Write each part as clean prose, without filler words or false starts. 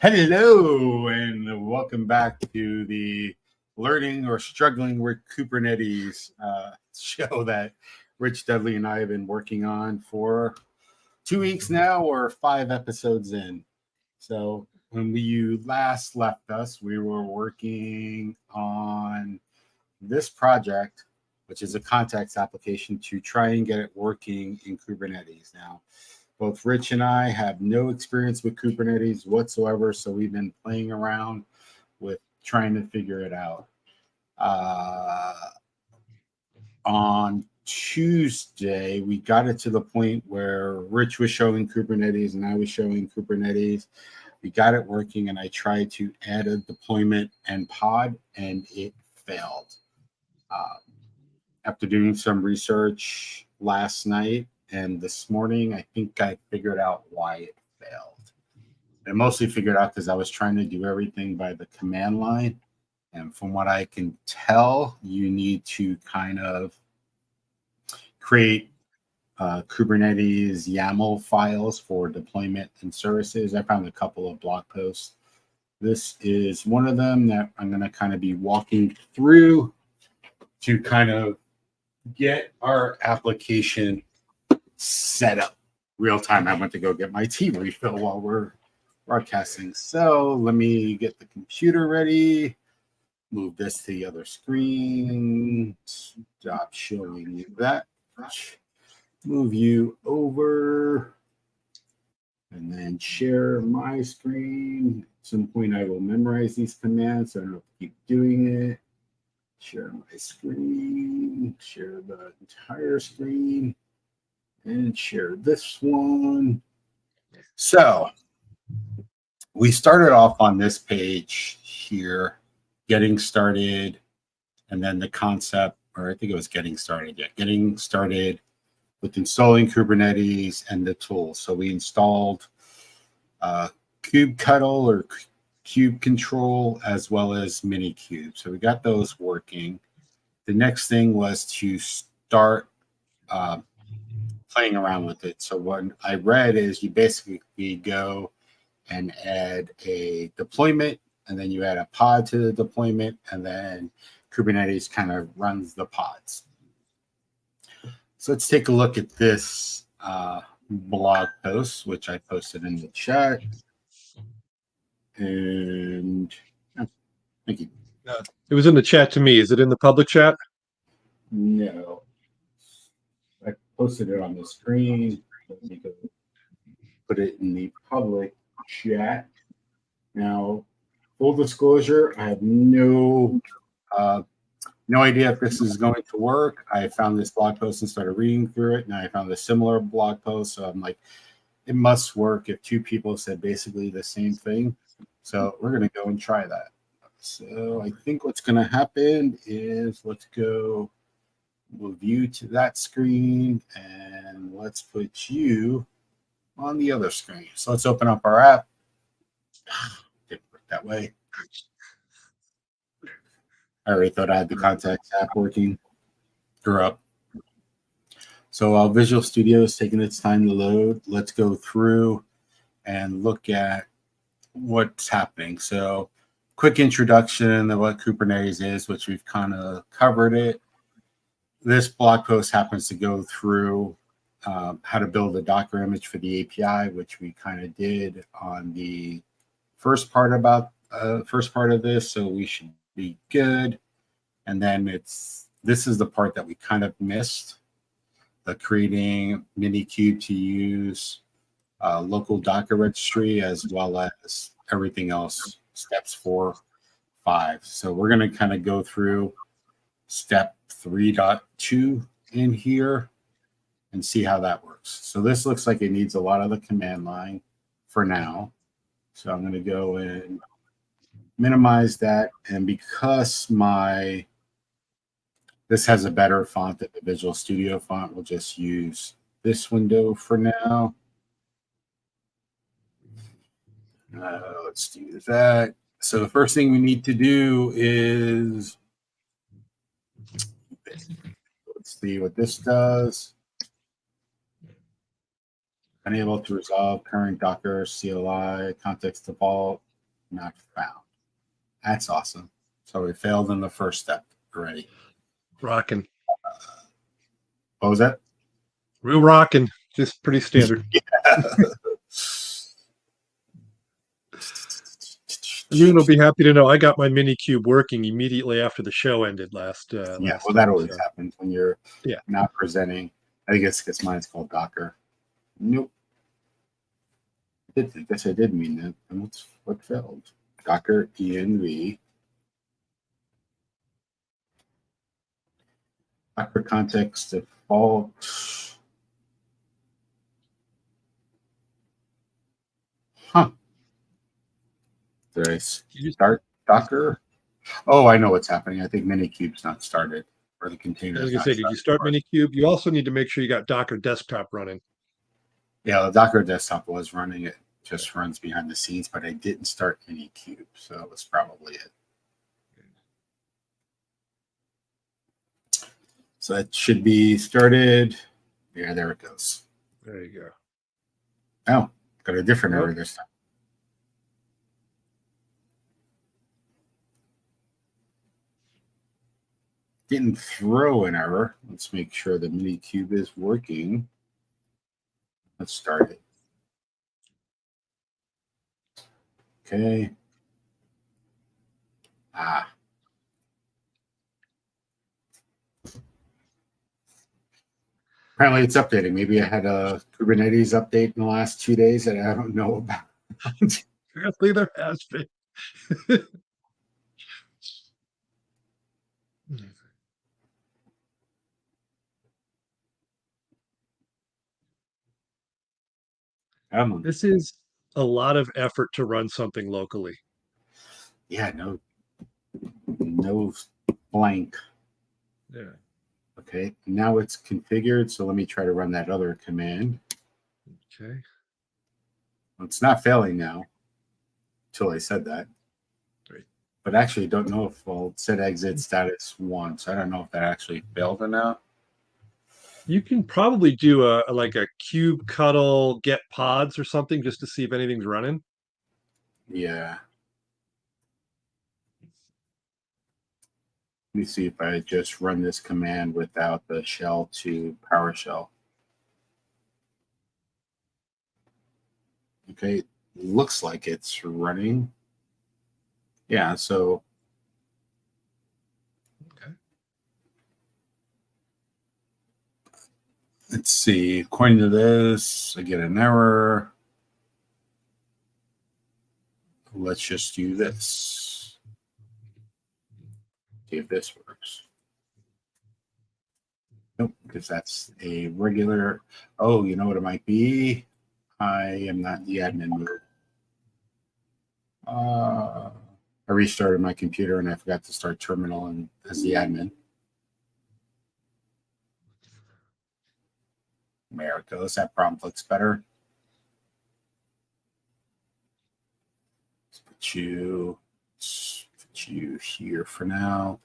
Hello, and welcome back to the Learning or Struggling with Kubernetes show that Rich, Dudley, and I have been working on for 2 weeks now, or 5 episodes in. So, when you last left us, we were working on this project, which is a context application to try and get it working in Kubernetes. Now, both Rich and I have no experience with Kubernetes whatsoever, so we've been playing around with trying to figure it out. On Tuesday, we got it to the point where Rich was showing Kubernetes and I was showing Kubernetes. We got it working, and I tried to add a deployment and pod, and it failed. After doing some research last night and this morning, I think I figured out why it failed. I mostly figured out because I was trying to do everything by the command line. And from what I can tell, you need to kind of create Kubernetes YAML files for deployment and services. I found a couple of blog posts. This is one of them that I'm going to kind of be walking through to kind of get our application set up real time. I went to go get my tea refill while we're broadcasting. So let me get the computer ready. Move this to the other screen. Stop showing you that. Move you over. And then share my screen. At some point I will memorize these commands, so I don't have to keep doing it. Share my screen, share the entire screen, and share this one. So we started off on this page here, getting started, and then the concept, or I think it was getting started. Yeah, getting started with installing Kubernetes and the tools. So we installed kubectl or kube control as well as minikube. So we got those working. The next thing was to start playing around with it. So what I read is you basically go and add a deployment, and then you add a pod to the deployment, and then Kubernetes kind of runs the pods. So let's take a look at this blog post, which I posted in the chat. And thank you. It was in the chat to me. Is it in the public chat? No. I posted it on the screen. Let me go put it in the public chat. Now, full disclosure, I have no idea if this is going to work. I found this blog post and started reading through it, and I found a similar blog post. So I'm like, it must work if two people said basically the same thing. So we're going to go and try that. So I think what's going to happen is let's go, move you to that screen, and let's put you on the other screen. So let's open up our app. Didn't work that way. I already thought I had the contacts app working. You're up. So while Visual Studio is taking its time to load, let's go through and look at what's happening. So quick introduction of what Kubernetes is, which we've kind of covered it. This blog post happens to go through how to build a Docker image for the API, which we kind of did on the first part of this. So we should be good. And then this is the part that we kind of missed, the creating minikube to use local Docker registry, as well as everything else, steps 4, 5. So we're going to kind of go through step 3.2 in here and see how that works. So this looks like it needs a lot of the command line for now. So I'm going to go and minimize that. And because this has a better font than the Visual Studio font, we'll just use this window for now. Let's do that. So the first thing we need to do is, let's see what this does. Unable to resolve current Docker CLI context default. not found. That's awesome. So we failed in the first step already. Rocking. What was that? Real rocking. Just pretty standard. Everyone will be happy to know I got my mini cube working immediately after the show ended last. Yeah, last well, that time, always so. happens when you're not presenting. I guess mine's called Docker. Nope. I guess I did mean that. And what failed? Docker env. Docker context default. Huh. Did I start Docker? Oh, I know what's happening. I think Minicube's not started, or the container. I was going to say, did you start Minikube? You also need to make sure you got Docker desktop running. Yeah, the Docker desktop was running. It just runs behind the scenes, but I didn't start Minikube, so that was probably it. So that should be started. Yeah, there it goes. There you go. Oh, got a different error this time. Didn't throw an error. Let's make sure the Minikube is working. Let's start it. Okay. Apparently it's updating. Maybe I had a Kubernetes update in the last 2 days that I don't know about. Apparently there has been. This is a lot of effort to run something locally. Yeah, no blank. Yeah. Okay, now it's configured. So let me try to run that other command. Okay. Well, it's not failing now until I said that. Great. But actually don't know if, well, it said exit status 1. So I don't know if that actually failed or not. You can probably do a kubectl get pods or something just to see if anything's running. Yeah. Let me see if I just run this command without the shell to PowerShell. Okay, looks like it's running. Yeah, so. Okay. Let's see. According to this, I get an error. Let's just do this. See if this works. Nope, because that's a regular. Oh, you know what it might be? I am not in the admin mode. I restarted my computer and I forgot to start terminal and as the admin. There it goes. That prompt looks better. Let's put you here for now.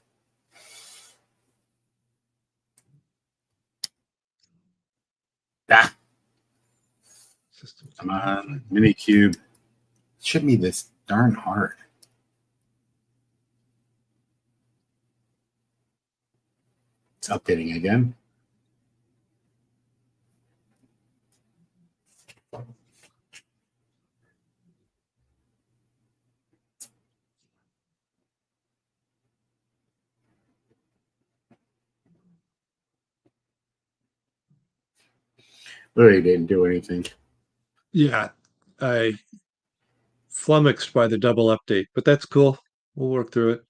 Come on, Minikube. It shouldn't be this darn hard. It's updating again. Really didn't do anything. Yeah, I flummoxed by the double update, but that's cool. We'll work through it.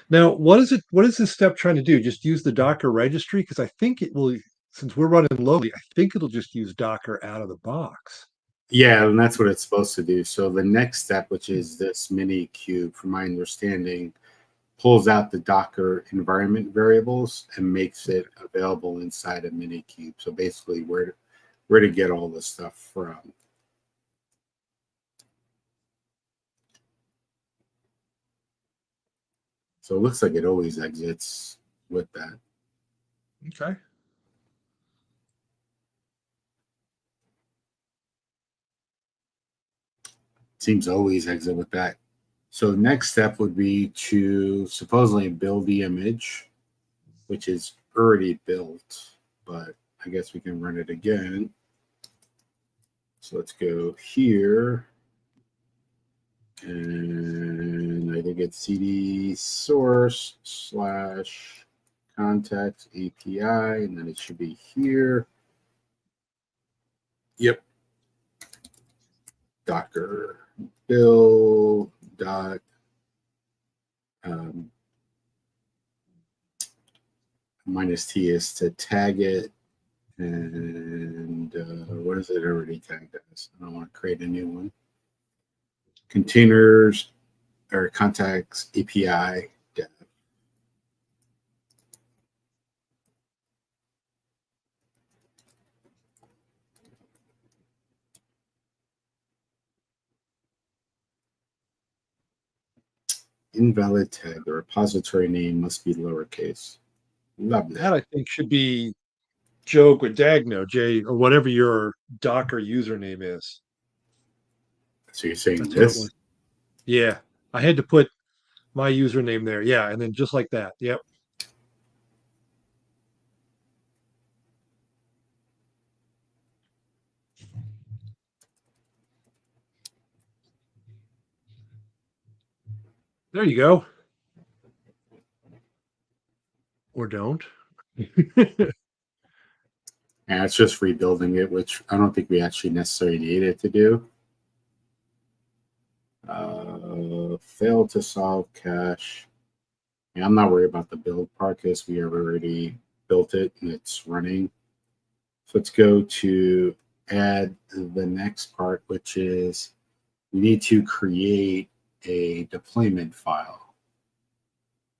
Now, what is this step trying to do? Just use the Docker registry? Because I think it will, since we're running locally, I think it'll just use Docker out of the box. Yeah, and that's what it's supposed to do. So the next step, which is this Minikube, from my understanding, pulls out the Docker environment variables and makes it available inside a Minikube. So basically where to get all this stuff from. So it looks like it always exits with that. Okay. Seems to always exit with that. So the next step would be to supposedly build the image, which is already built, but I guess we can run it again. So let's go here. And I think it's cd source / context API, and then it should be here. Yep. Docker build dot -t is to tag it. And what is it already tagged as? I don't want to create a new one. Containers or contacts API dev. Invalid tag. The repository name must be lowercase. Lovely. That I think should be JoeG or Dagno, J or whatever your Docker username is. So you're saying That's what it this? was. Yeah. I had to put my username there. Yeah. And then just like that. Yep. There you go. Or don't. And it's just rebuilding it, which I don't think we actually necessarily need it to do. Failed to solve cache. Yeah, I'm not worried about the build part because we have already built it and it's running. So let's go to add the next part, which is we need to create a deployment file.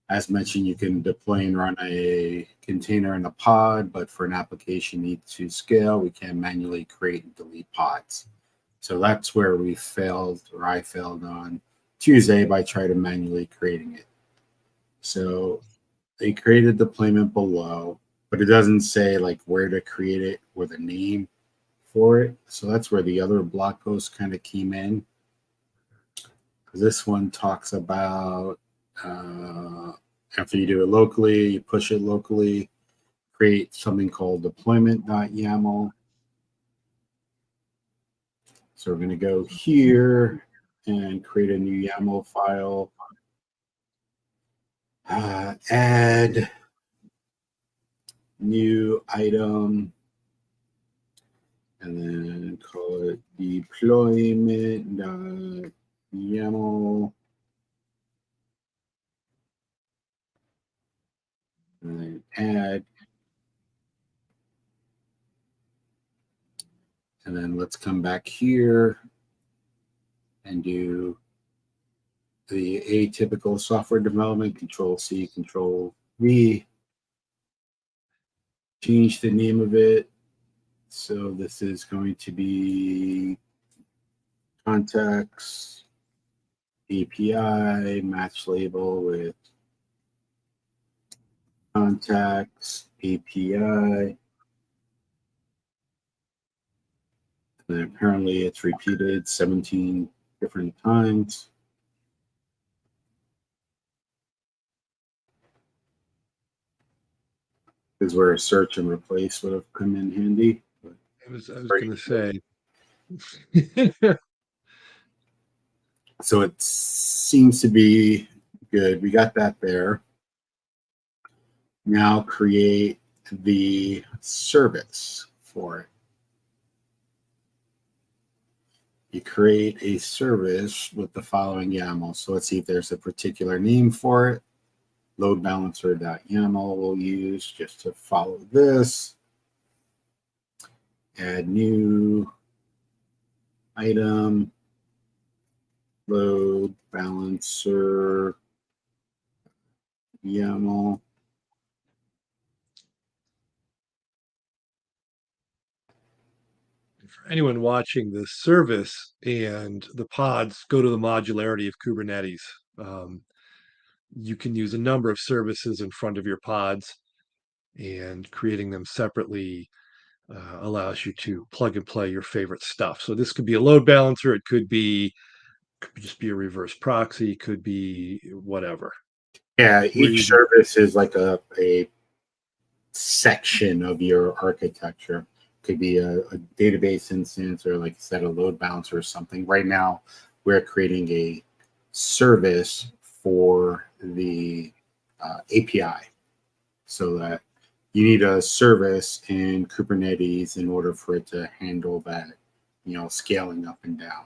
As mentioned, you can deploy and run a container in a pod, but for an application need to scale, we can manually create and delete pods. So that's where we failed, or I failed on Tuesday by trying to manually creating it. So they created deployment below, but it doesn't say like where to create it or the name for it. So that's where the other blog post kind of came in. This one talks about after you do it locally, you push it locally, create something called deployment.yaml. So we're going to go here and create a new YAML file. Add new item, and then call it deployment.yaml. And then add. And then let's come back here and do the atypical software development, Control-C, Control-V. Change the name of it. So this is going to be contacts API, match label with contacts API. And apparently it's repeated 17 different times. Is where a search and replace would have come in handy. I was going to say. So it seems to be good. We got that there. Now create the service for it. You create a service with the following YAML. So let's see if there's a particular name for it. Load balancer.yaml we'll use just to follow this. Add new item. Load balancer YAML. For anyone watching the service and the pods, go to the modularity of Kubernetes. You can use a number of services in front of your pods, and creating them separately allows you to plug and play your favorite stuff. So this could be a load balancer. It could be Could just be a reverse proxy, could be whatever. Yeah, each service is like a section of your architecture. Could be a database instance or, like you said, a load balancer or something. Right now, we're creating a service for the API, so that you need a service in Kubernetes in order for it to handle that, scaling up and down.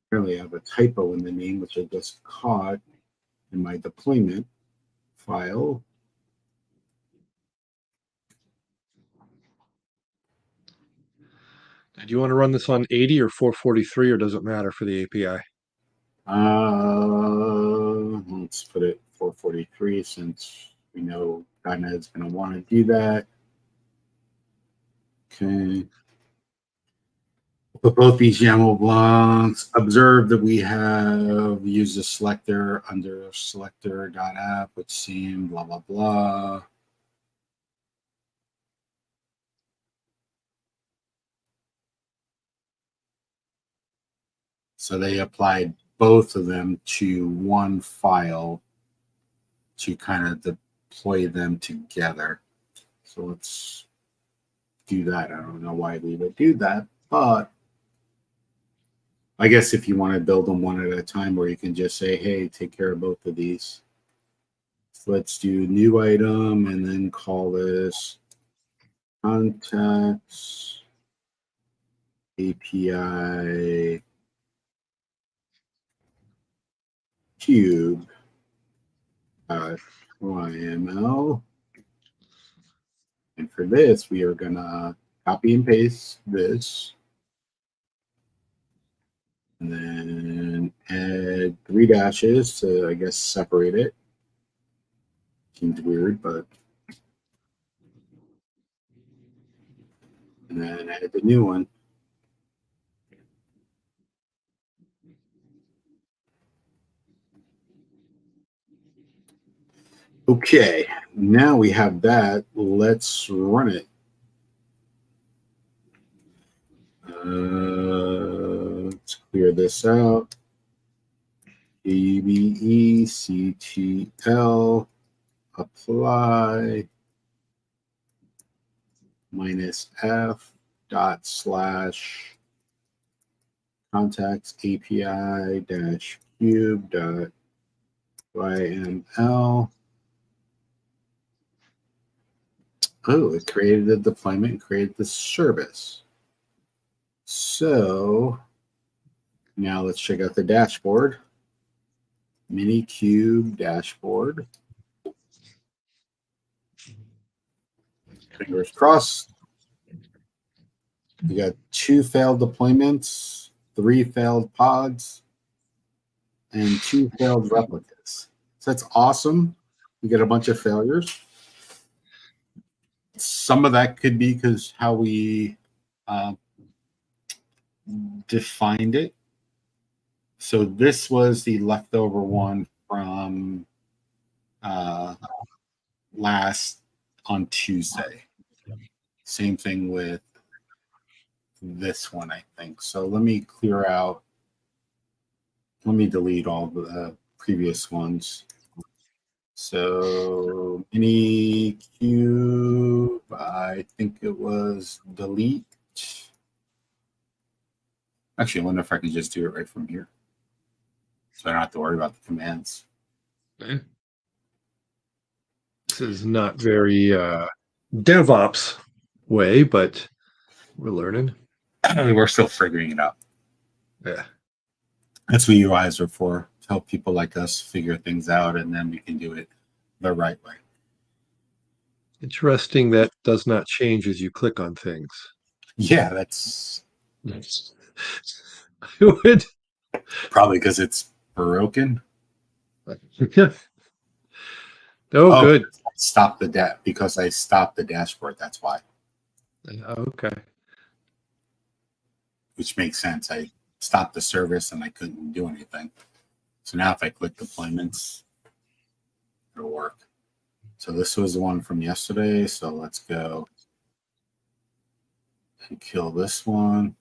Apparently, I have a typo in the name, which I just caught in my deployment file. Do you want to run this on 80 or 443, or does it matter for the API? Let's put it 443 since we know .NET is going to want to do that. Okay. Put both these YAML blocks. Observe that we have used a selector under selector.app, which seemed blah, blah, blah. So they applied both of them to one file to kind of deploy them together. So let's do that. I don't know why we would do that, but I guess if you want to build them one at a time, or you can just say, hey, take care of both of these. So let's do new item and then call this contacts API cube YML. And for this, we are going to copy and paste this. And then add 3 dashes to, I guess, separate it. Seems weird, but. And then add the new one. Okay, now we have that. Let's run it. Let's clear this out. ABECTL apply -f dot slash contacts API dash cube dot YML. Oh, it created the deployment and created the service. So now let's check out the dashboard. Minikube dashboard. Fingers crossed. We got 2 failed deployments, 3 failed pods, and 2 failed replicas. So that's awesome. We get a bunch of failures. Some of that could be because how we defined it. So this was the leftover one from last on Tuesday. Same thing with this one, I think. So let me clear out. Let me delete all the previous ones. So any cube, I think it was delete. Actually, I wonder if I can just do it right from here. So I don't have to worry about the commands. Okay. This is not very DevOps way, but we're learning. We're still figuring it out. Yeah. That's what UIs are for, to help people like us figure things out, and then we can do it the right way. Interesting that does not change as you click on things. Yeah, that's I would probably because it's broken. Oh, good. Stop the because I stopped the dashboard. That's why. Okay. Which makes sense. I stopped the service and I couldn't do anything. So now if I click deployments, it'll work. So this was the one from yesterday. So let's go and kill this one.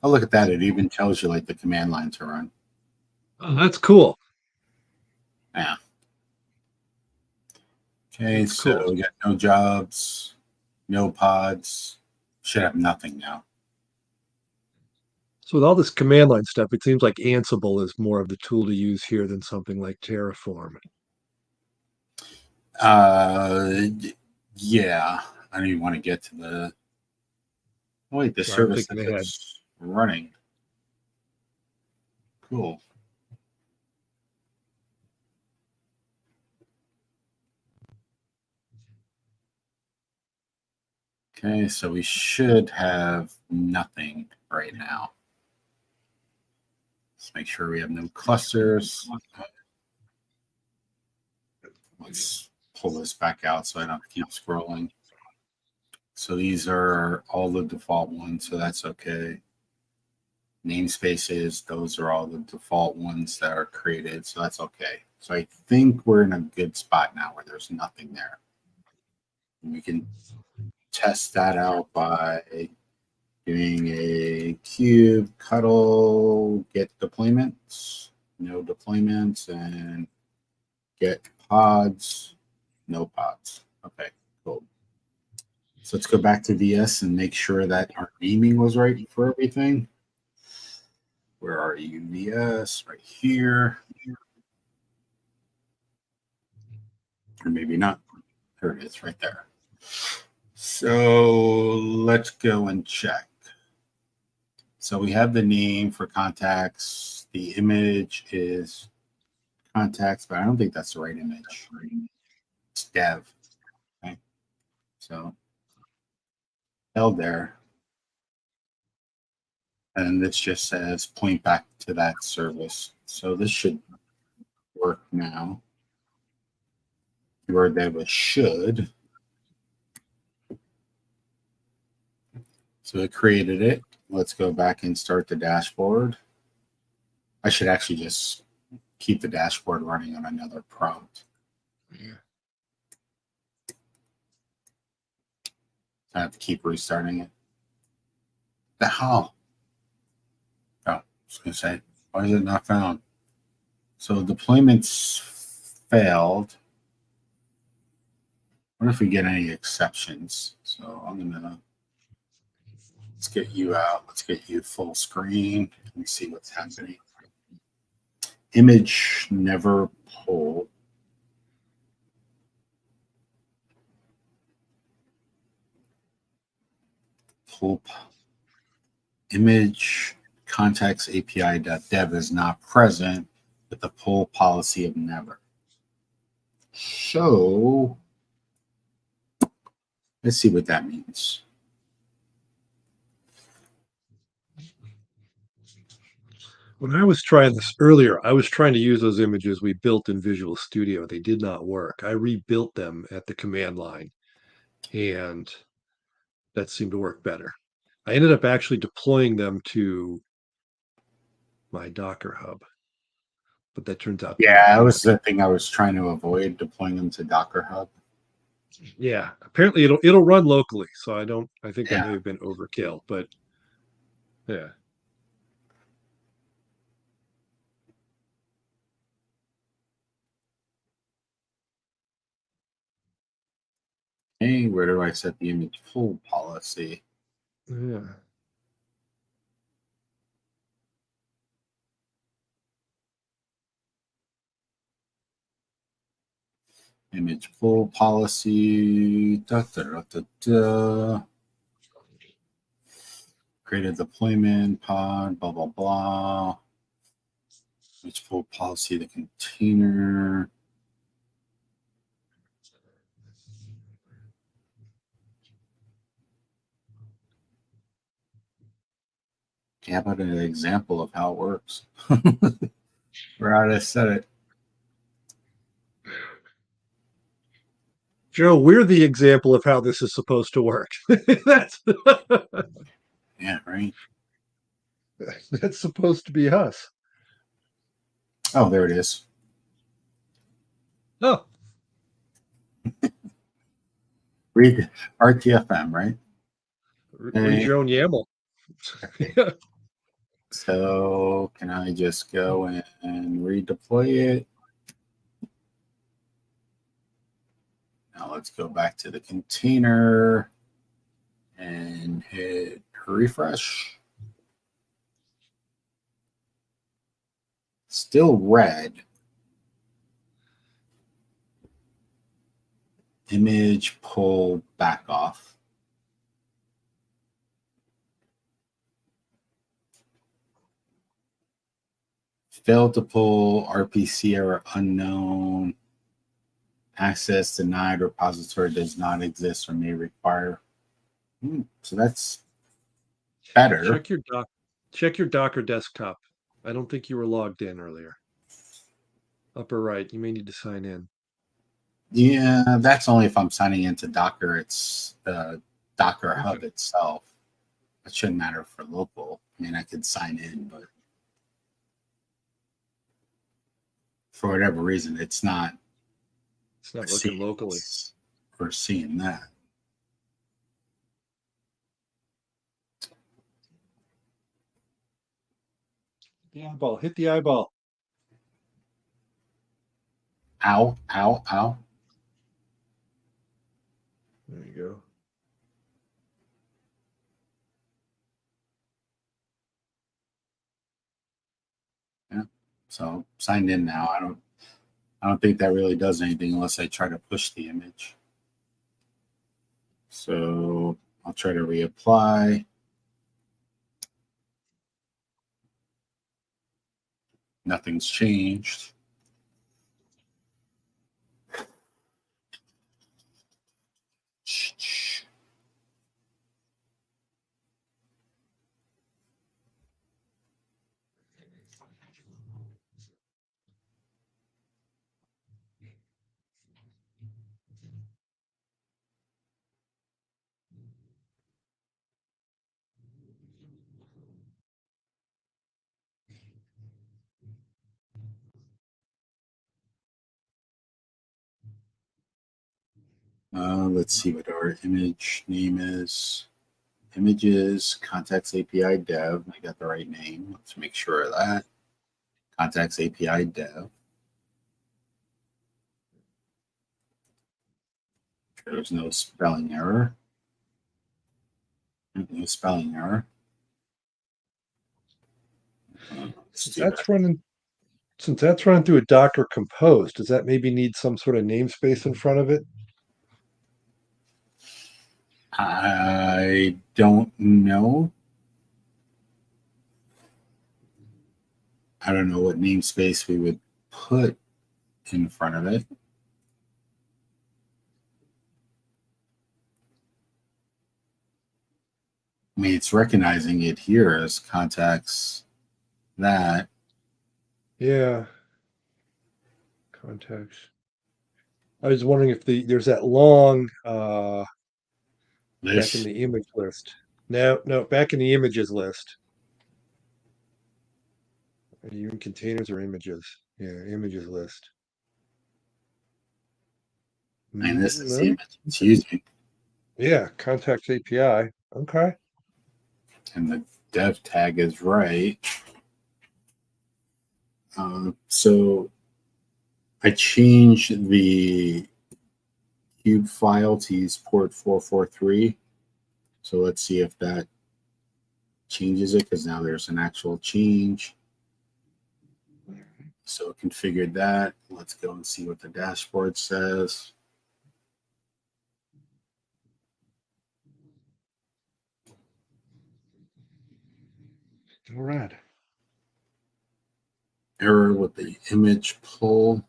Oh, look at that. It even tells you like the command line to run. Oh, that's cool. Yeah. Okay, That's so cool. we got no jobs, no pods. Should have nothing now. So with all this command line stuff, it seems like Ansible is more of the tool to use here than something like Terraform. Uh, yeah. I don't even want to get to the. Oh, wait, the Sorry, I'm service that thinking ahead. it's running. Cool. Okay, so we should have nothing right now. Let's make sure we have no clusters. Let's pull this back out so I don't keep scrolling. So these are all the default ones, so that's okay. Namespaces, those are all the default ones that are created, so that's okay. So I think we're in a good spot now where there's nothing there. And we can test that out by doing a cube cuddle get deployments, no deployments, and get pods, no pods. Okay, cool. So let's go back to VS and make sure that our naming was right for everything. Where are you, VS? Right here. Or maybe not. There it is, right there. So let's go and check. So we have the name for contacts. The image is contacts, but I don't think that's the right image. It's dev. Okay. So held there. And this just says point back to that service. So this should work now. The word there was should. So it created it. Let's go back and start the dashboard. I should actually just keep the dashboard running on another prompt. Yeah. I have to keep restarting it. The hell? Oh, I was going to say, why is it not found? So deployments failed. What if we get any exceptions? So I'm going to, let's get you out. Let's get you full screen. Let me see what's happening. Image never pull. Pull image contacts API.dev is not present with the pull policy of never. So let's see what that means. When I was trying this earlier, I was trying to use those images we built in Visual Studio. They did not work. I rebuilt them at the command line, and that seemed to work better. I ended up actually deploying them to my Docker hub, but that turns out to Yeah, not that work. was the thing I was trying to avoid, deploying them to Docker Hub. Yeah, apparently it'll run locally, so I think that Yeah. may have been overkill, but yeah. Hey, where do I set the image pull policy? Yeah. Image pull policy. Da, da, da, da, da. Create a deployment pod, blah, blah, blah. Image pull policy, the container. Okay, how about an example of how it works? Where how to set it? Joe, we're the example of how this is supposed to work. that's Yeah, right. that's supposed to be us. Oh, there it is. Oh, Read RTFM, right? read your own YAML. Yeah. So can I just go and redeploy it? Now let's go back to the container and hit refresh. Still red. Image pull back off. Failed to pull, RPC error unknown. Access denied, repository does not exist or may require. So that's better. Check your Docker desktop. I don't think you were logged in earlier. Upper right, you may need to sign in. Yeah, that's only if I'm signing into Docker. It's the Docker Okay. hub itself. It shouldn't matter for local. I mean, I could sign in, but for whatever reason, it's not. It's not working locally. We're seeing that. The eyeball. Hit the eyeball. Ow, ow, ow. There you go. Yeah. So signed in now. I don't think that really does anything unless I try to push the image. So I'll try to reapply. Nothing's changed. Let's see what our image name is. Images, contacts API dev. I got the right name. Let's make sure of that. Contacts API dev. There's no spelling error. No spelling error. Since that's running through a Docker Compose, does that maybe need some sort of namespace in front of it? I don't know. I don't know what namespace we would put in front of it. I mean, it's recognizing it here as contacts that. Yeah. Contacts. I was wondering if there's that long back in This. the image list. No, back in the images list. Are you in containers or images? Yeah, images list. And this is the No? image it's using. Yeah, contacts API. Okay. And the dev tag is right. So I changed the cube file to use port 443. So let's see if that changes it, because now there's an actual change. So I configured that. Let's go and see what the dashboard says. All right. Error with the image pull.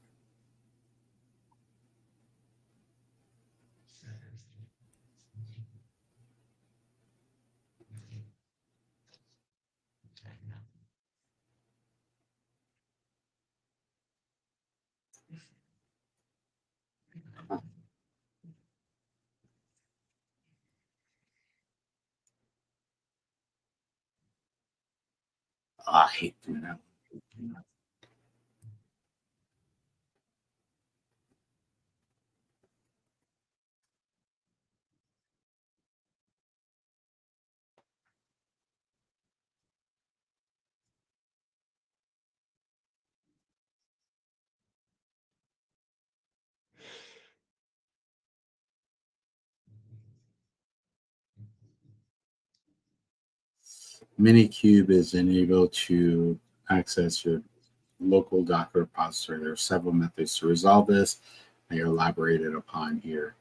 I hate doing that. Minikube is enabled to access your local Docker repository. There are several methods to resolve this. They are elaborated upon here.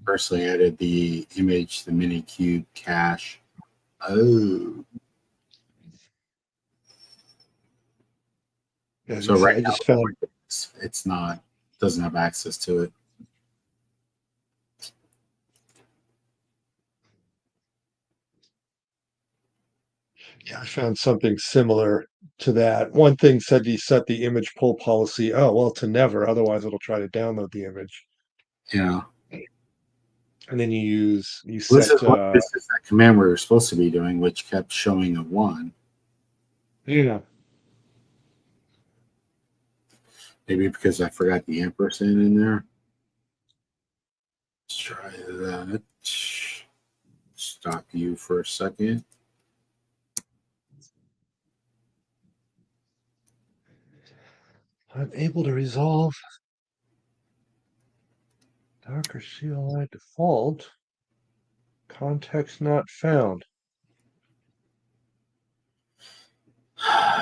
Firstly, added the image, the Minikube cache. Oh. Yeah, So right I now, just found. it's not, doesn't have access to it. Yeah, I found something similar to that. One thing said you set the image pull policy. Oh, well, to never. Otherwise, it'll try to download the image. Yeah. And then you This is set. what this is that command we were supposed to be doing, which kept showing a 1. Yeah. Maybe because I forgot the ampersand in there. Let's try that. Stop you for a second. I'm able to resolve Docker CLI default. Context not found.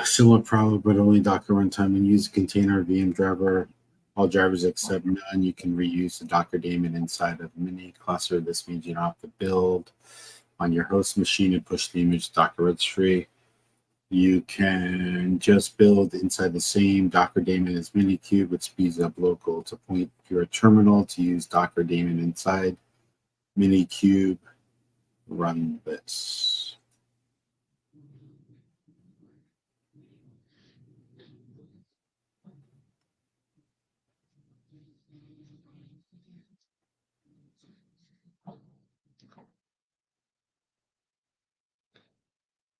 Similar problem, but only Docker runtime and use a container VM driver. All drivers except none. You can reuse the Docker daemon inside of mini cluster. This means you don't have to build on your host machine and push the image to Docker registry. You can just build inside the same Docker daemon as Minikube, which speeds up local to point your terminal to use Docker daemon inside Minikube. Run this.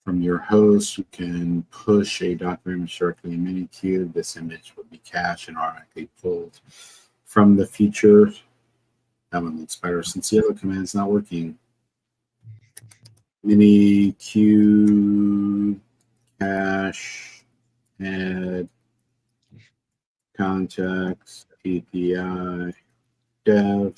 From your host, you can push a Docker image directly in Minikube. This image will be cached and automatically pulled from the feature. That one looks better since the other command is not working. Minikube cache add context API dev.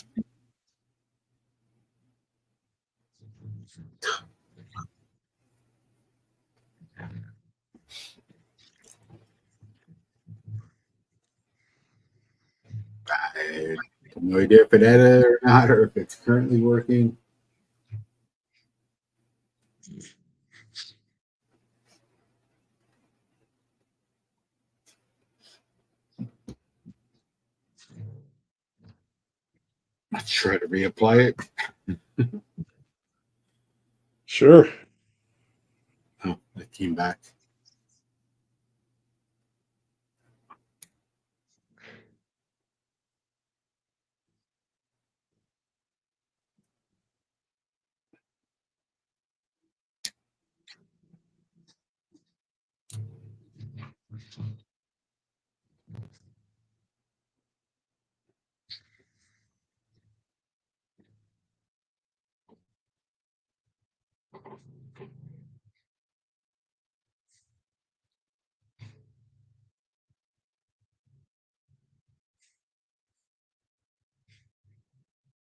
I have no idea if it added or not, or if it's currently working. Let's try to reapply it. Sure. Oh, it came back.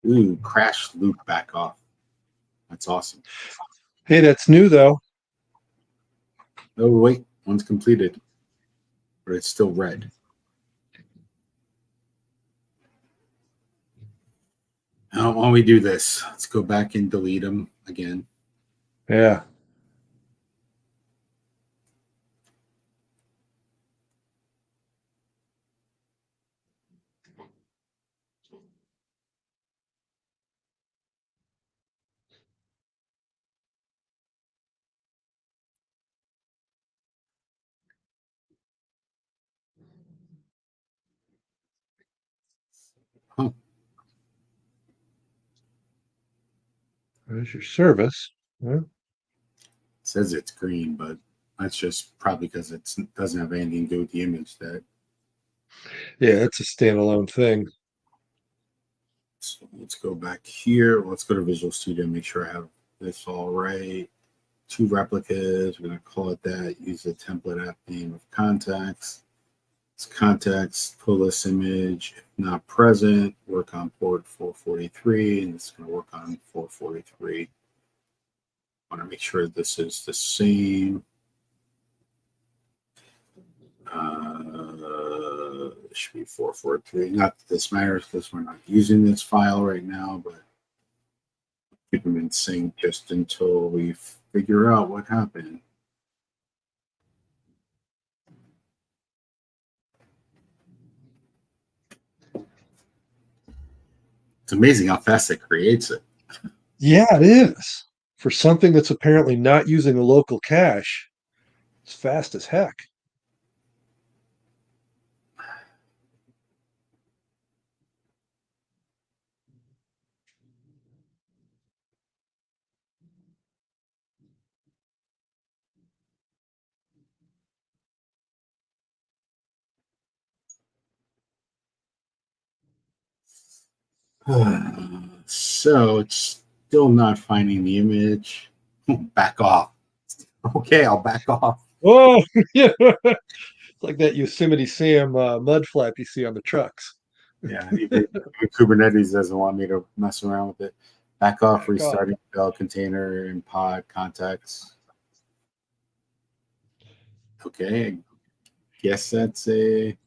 Ooh, crash loop back off. That's awesome. Hey, that's new though. Oh, wait, one's completed, but it's still red. Now, why don't we do this? Let's go back and delete them again. Yeah. Huh. There's your service. Yeah. It says it's green, but that's just probably because it doesn't have anything to do with the image that. Yeah, it's a standalone thing. So let's go back here. Let's go to Visual Studio and make sure I have this all right. 2 replicas. We're going to call it that. Use the template app name of contacts. It's context, pull this image. If not present, work on port 443, and it's going to work on 443. want to make sure this is the same. It should be 443. Not that this matters because we're not using this file right now, but keep them in sync just until we figure out what happened. It's amazing how fast it creates it. Yeah, it is. For something that's apparently not using a local cache, it's fast as heck. So it's still not finding the image. Back off. Okay, I'll back off. Oh, yeah. It's like that Yosemite Sam mud flap you see on the trucks. Yeah, even Kubernetes doesn't want me to mess around with it. Back off, Back off. restarting shell container and pod contacts. Okay, I guess that's a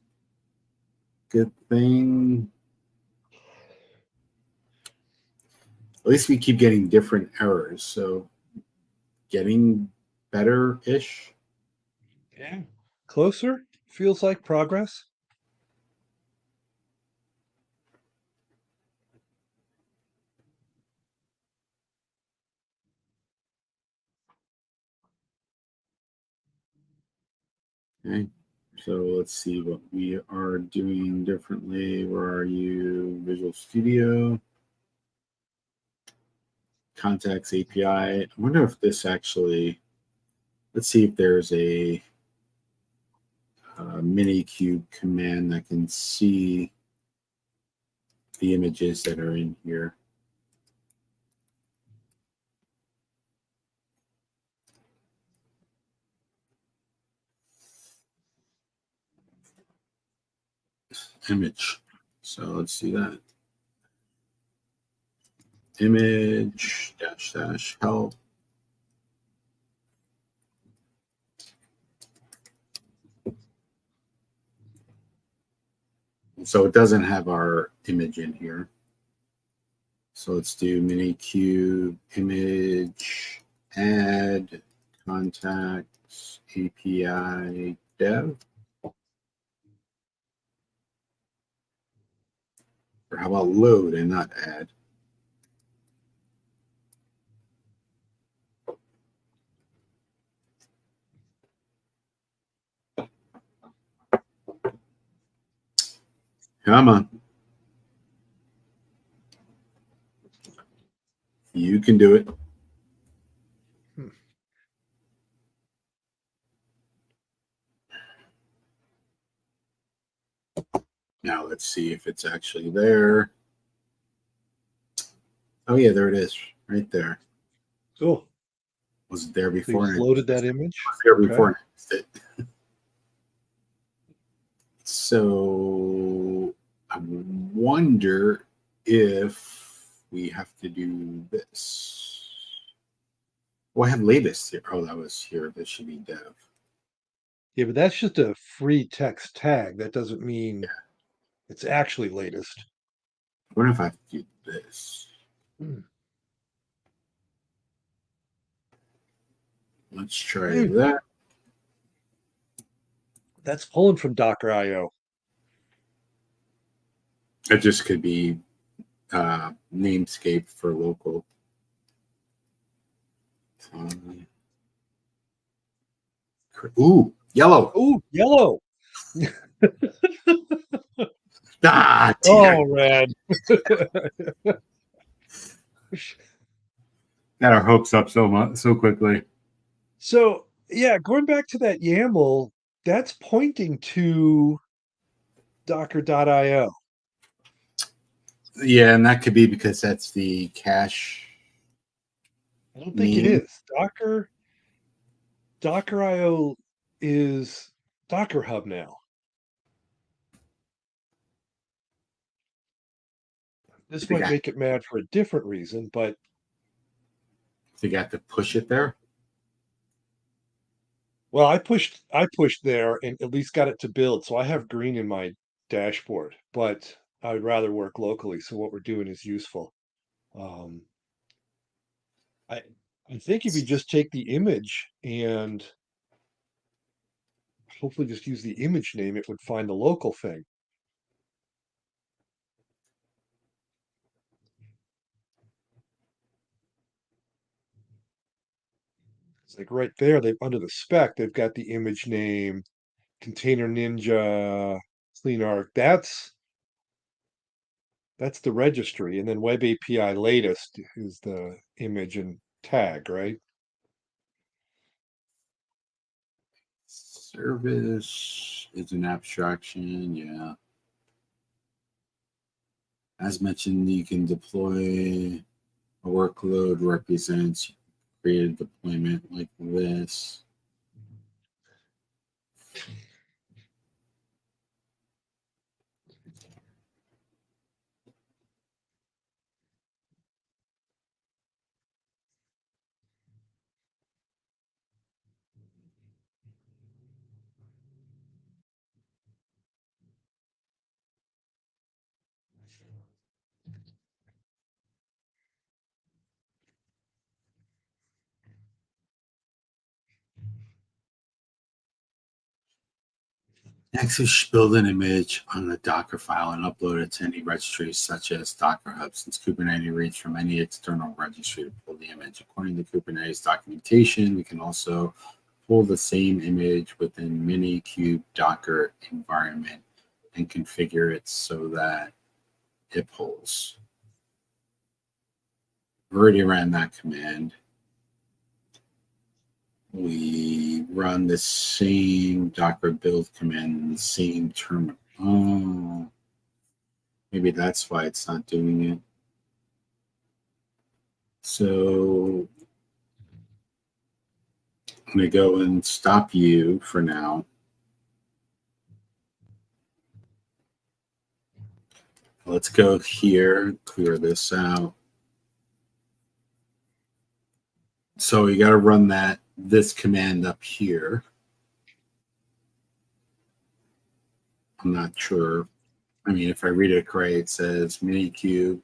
good thing. At least we keep getting different errors, so getting better-ish. Yeah. Closer feels like progress. Okay, so let's see what we are doing differently. Where are you? Visual Studio, Contacts API. I wonder if this actually, let's see if there's a Minikube command that can see the images that are in here. Image. So let's do that. Image dash dash help. So it doesn't have our image in here. So let's do Minikube image add contacts API dev. Or how about load and not add? Come on. You can do it. Now let's see if it's actually there. Oh yeah, there it is, right there. Cool. Was it there So you before? just loaded that image. Was there Okay. before? It. So I wonder if we have to do this. Well, I have latest here. Oh, that was here. This should be dev. Yeah, but that's just a free text tag. That doesn't mean it's actually latest. I wonder if I have to do this. Let's try that. That's pulling from Docker IO. It just could be namescape for local. Ooh, yellow. Ooh, yellow. Ah, dear. Oh, red. Got our hopes up so quickly. So yeah, going back to that YAML, that's pointing to docker.io. Yeah, and that could be because that's the cache. I don't think it is. Docker.io is Docker Hub now. This might make it mad for a different reason, but So you got to push it there. Well, I pushed there and at least got it to build. So I have green in my dashboard, but I would rather work locally. So what we're doing is useful. Um, I I think if you just take the image and hopefully just use the image name, it would find the local thing. It's like right there, they've under the spec, they've got the image name, Container Ninja, Clean Arc. That's the registry, and then Web API latest is the image and tag, right? Service is an abstraction, yeah. As mentioned, you can deploy a workload represents create a deployment like this. Next, we should build an image on a Docker file and upload it to any registry such as Docker Hub, since Kubernetes reads from any external registry to pull the image. According to Kubernetes documentation, we can also pull the same image within Minikube Docker environment and configure it so that it pulls. We already ran that command. We run the same Docker build command in the same terminal. Oh, maybe that's why it's not doing it. So I'm going to go and stop you for now. Let's go here, clear this out. So you got to run this command up here. I'm not sure. I mean, if I read it correct, it says Minikube,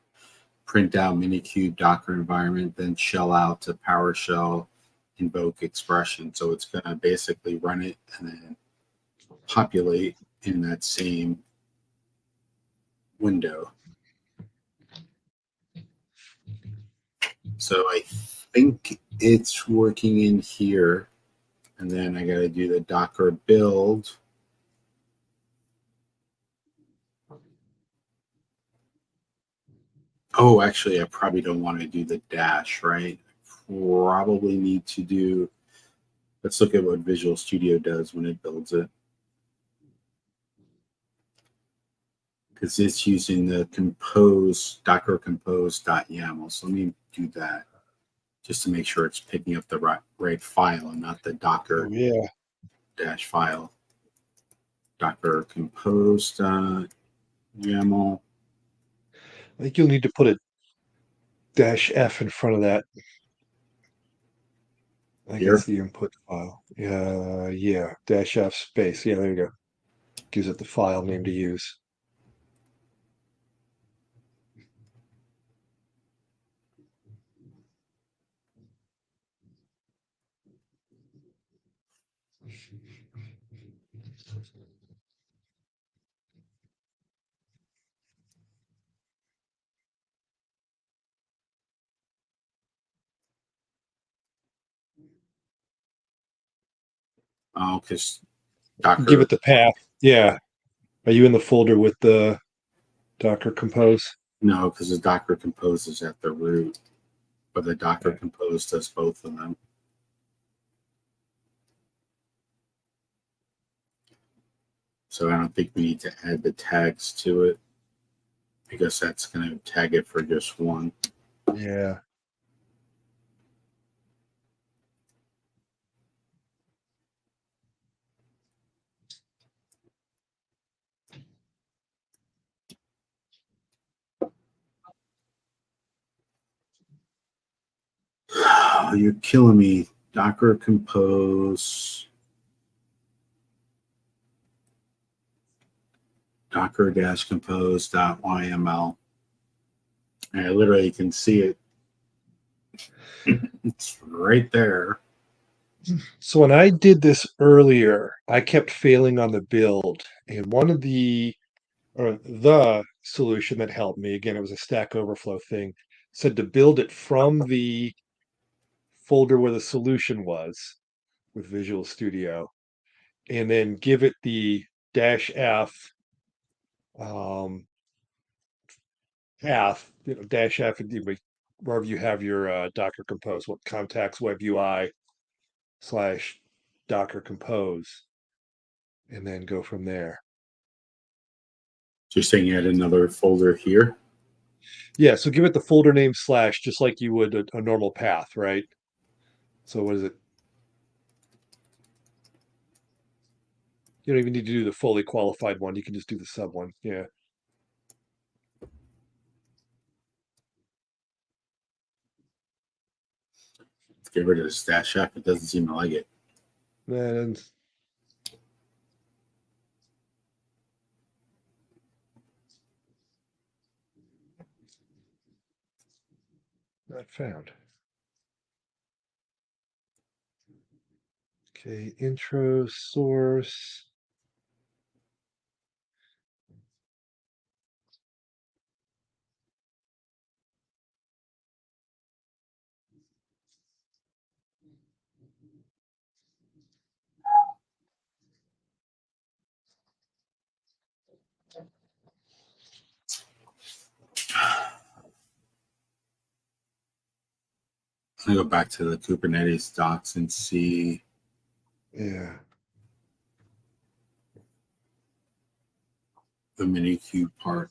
print out Minikube Docker environment, then shell out to PowerShell invoke expression. So it's going to basically run it and then populate in that same window. So I think it's working in here. And then I got to do the Docker build. Oh, actually, I probably don't want to do the dash, right? Probably need to do, let's look at what Visual Studio does when it builds it. Because it's using the compose, Docker compose.yaml. So let me do that just to make sure it's picking up the right file and not the Docker Oh, yeah. dash file. Docker compose.yaml. I think you'll need to put a -F in front of that. I think Here. that's the input file. Yeah, -F space. Yeah, there you go. Gives it the file name to use. Oh, because Docker. Give it the path. Yeah. Are you in the folder with the Docker Compose? No, because the Docker compose is at the root, but the Docker Okay. compose does both of them. So I don't think we need to add the tags to it because that's going to tag it for just one. Yeah. you're killing me. Docker compose. Docker-compose.yml. And I literally can see it. It's right there. So when I did this earlier, I kept failing on the build, and one of the solution that helped me, again, it was a Stack Overflow thing, said to build it from the folder where the solution was with Visual Studio, and then give it the -f path, -f, wherever you have your Docker Compose, what contacts web UI / Docker Compose, and then go from there. So you're saying you had another folder here? Yeah, so give it the folder name / just like you would a normal path, right? So what is it? You don't even need to do the fully qualified one. You can just do the sub one. Yeah. Let's get rid of the stash app. It doesn't seem to like it. And not found. Okay, intro source. I'm going to go back to the Kubernetes docs and see. Yeah. The Minikube part.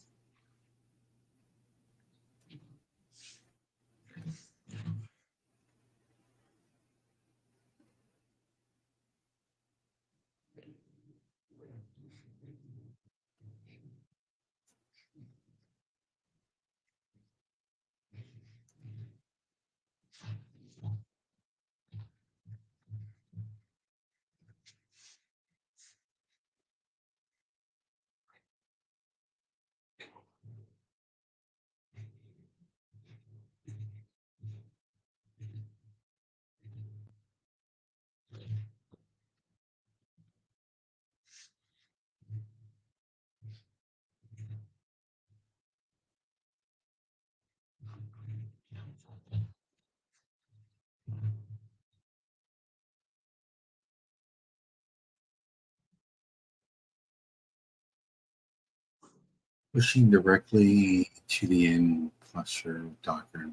Pushing directly to the end cluster Docker.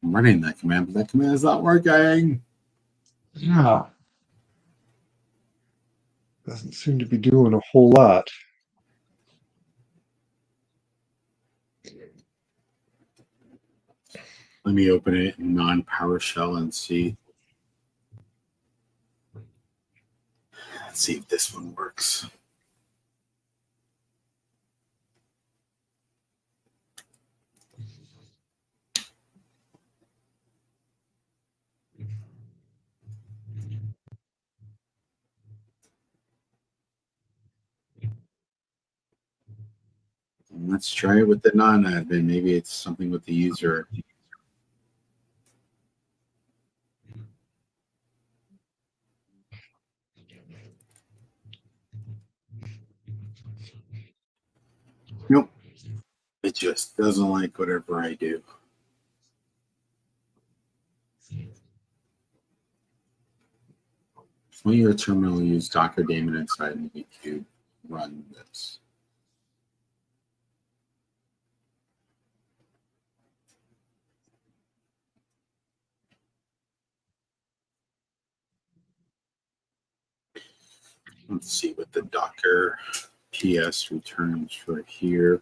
I'm running that command, but that command is not working. Yeah. Doesn't seem to be doing a whole lot. Let me open it in non-PowerShell and see. Let's see if this one works. Let's try it with the non-admin. Maybe it's something with the user. Nope. It just doesn't like whatever I do. When your terminal use Docker daemon inside Minikube, run this. Let's see what the Docker PS returns for here.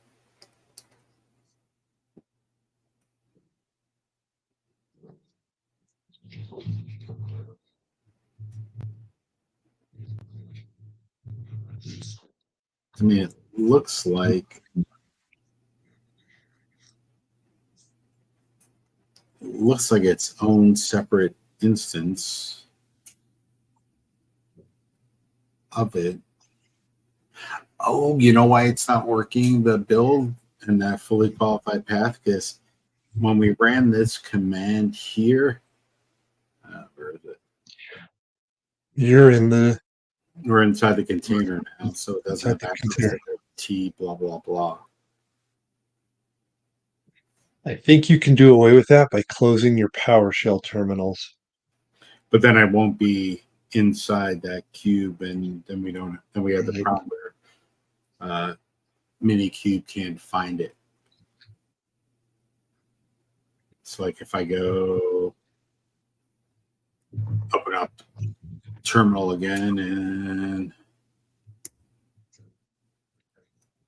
I mean, it looks like looks like its own separate instance of it. Oh, you know why it's not working, the build and that fully qualified path? Because when we ran this command here, where is it? You're in the We're inside the container now, so it doesn't inside have the access container. to the T, blah, blah, blah. I think you can do away with that by closing your PowerShell terminals. But then I won't be inside that cube, and then we have the problem where Minikube can't find it. So like if I go open up terminal again and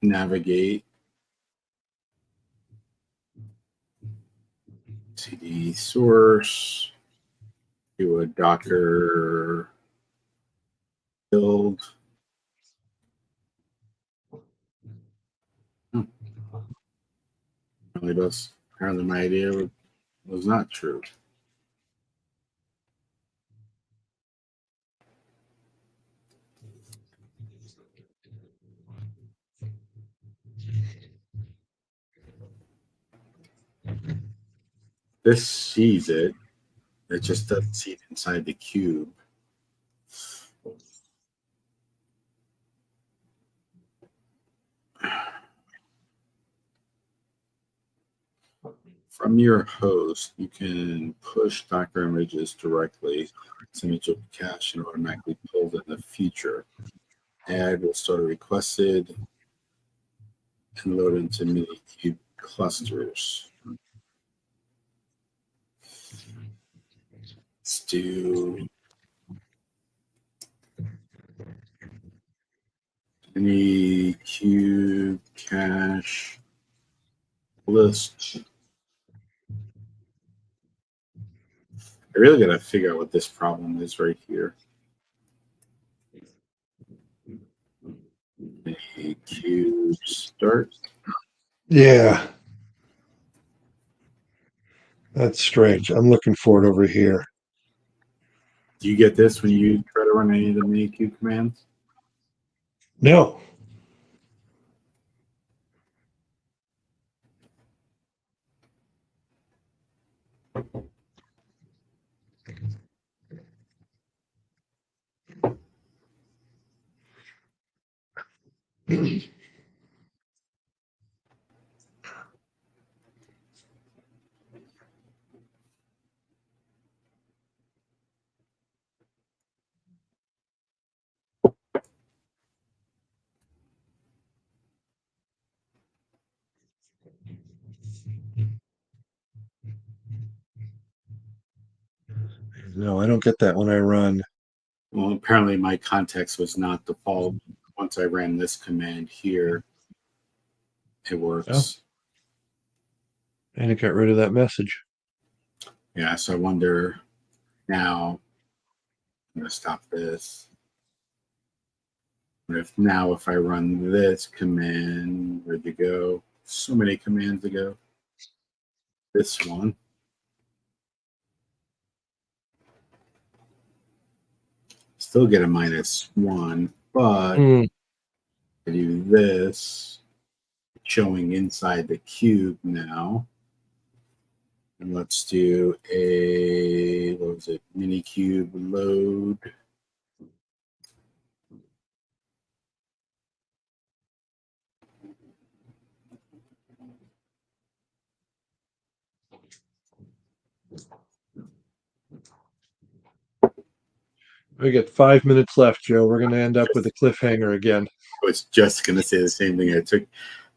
navigate cd source, do a Docker build. Apparently my idea was not true. This sees it. It just doesn't see it inside the cube. From your host, you can push Docker images directly. This image will be cached and automatically pulled in the future. Add will start requested and load into Minikube clusters. Let's do Minikube cache list. I really got to figure out what this problem is right here. Minikube start. Yeah. That's strange. I'm looking for it over here. Do you get this when you try to run any of the Minikube commands? No. No, I don't get that when I run. Well, apparently my context was not default. Once I ran this command here, it works. And it got rid of that message. Yeah, so I wonder now, I'm going to stop this. But if I run this command, where'd you go? So many commands ago. This one. Still get a -1, but I do this, showing inside the cube now. And let's do a, what was it, Minikube load. We got 5 minutes left, Joe. We're going to end up with a cliffhanger again. I was just going to say the same thing. I don't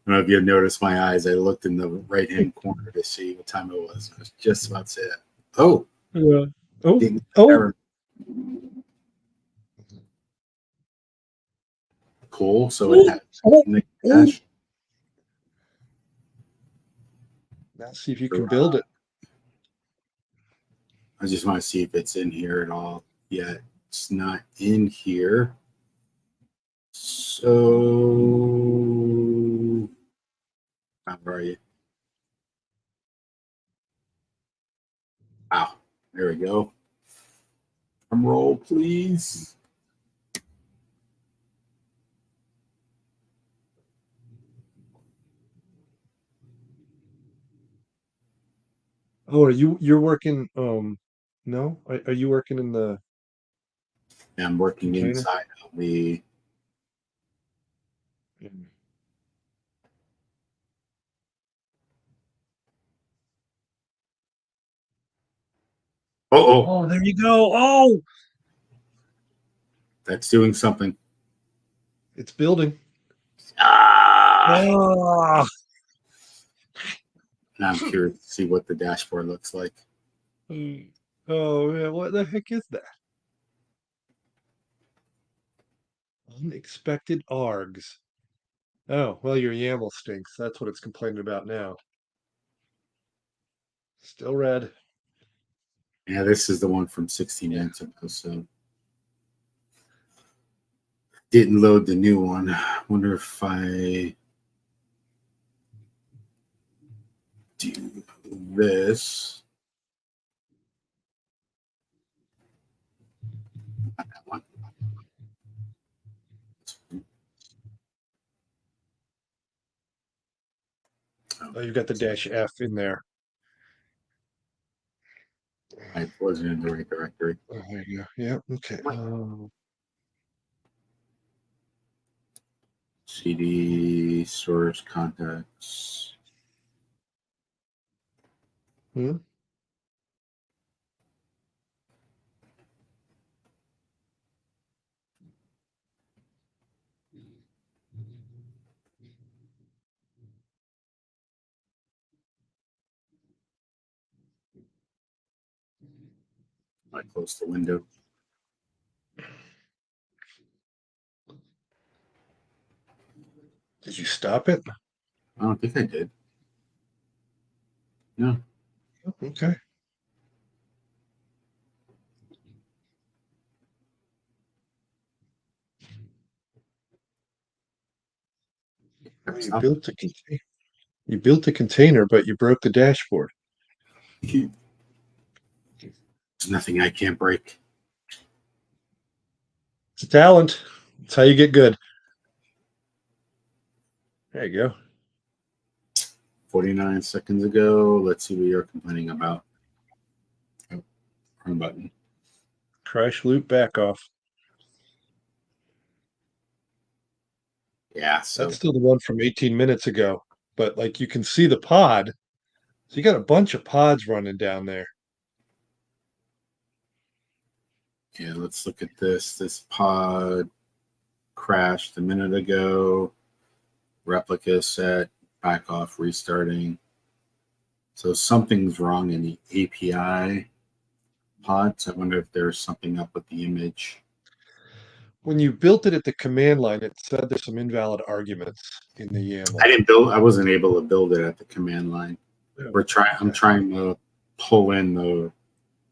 know if you noticed my eyes. I looked in the right-hand corner to see what time it was. I was just about to say that. Oh. Oh. Cool. So it has in the cache. Now see if you can build it. I just want to see if it's in here at all yet. It's not in here. So, where are you? There we go. Drum roll, please. Oh, you're working? No, are you working in the I'm working container? inside of the. Oh, Oh, there you go. Oh, that's doing something. it's building. Ah! Ah. Now I'm curious to see what the dashboard looks like. Oh man, what the heck is that? Unexpected args. Oh, well, your YAML stinks. That's what it's complaining about now. Still red. Yeah, this is the one from 16 minutes ago, so didn't load the new one. Wonder if I do this. Not that one. Oh, you've got the -F in there. I wasn't in the right directory. Oh, there you go. Yeah. Okay. CD source contacts. Hmm? I closed the window. Did you stop it? I don't think I did. No. Okay. You Stop. built a container. You built a container, but you broke the dashboard. There's nothing I can't break. It's a talent. It's how you get good. There you go. 49 seconds ago. Let's see what you're complaining about. Oh, wrong button. Crash loop back off. Yeah, so That's still the one from 18 minutes ago. But like you can see the pod. So you got a bunch of pods running down there. yeah, let's look at this. This pod crashed a minute ago. Replica set, back off, restarting. So something's wrong in the API pods. I wonder if there's something up with the image. When you built it at the command line, it said there's some invalid arguments in the YAML. I wasn't able to build it at the command line. I'm trying to pull in the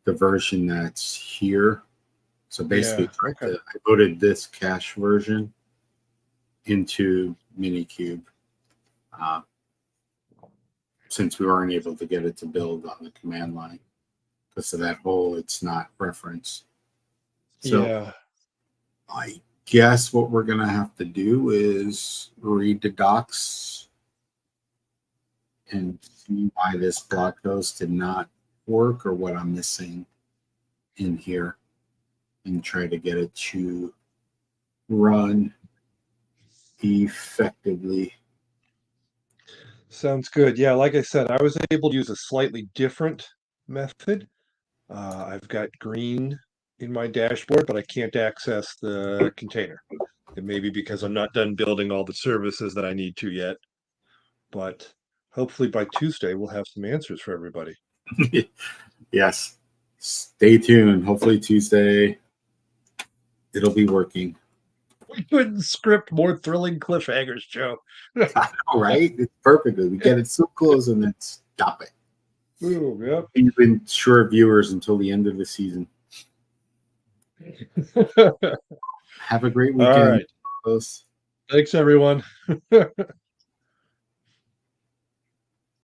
version that's here. So basically, I loaded this cache version into Minikube, since we weren't able to get it to build on the command line because of that hole. It's not referenced. So yeah. I guess what we're gonna have to do is read the docs and see why this blog post did not work or what I'm missing in here, and try to get it to run effectively. Sounds good. Yeah, like I said, I was able to use a slightly different method. I've got green in my dashboard, but I can't access the container. It may be because I'm not done building all the services that I need to yet. But hopefully by Tuesday, we'll have some answers for everybody. Yes. Stay tuned. Hopefully Tuesday it'll be working. We couldn't script more thrilling cliffhangers, Joe. I know, right? It's perfect. We get it so close and then stop it. Ooh, yep. You've been short viewers until the end of the season. Have a great weekend. All right. Thanks, everyone.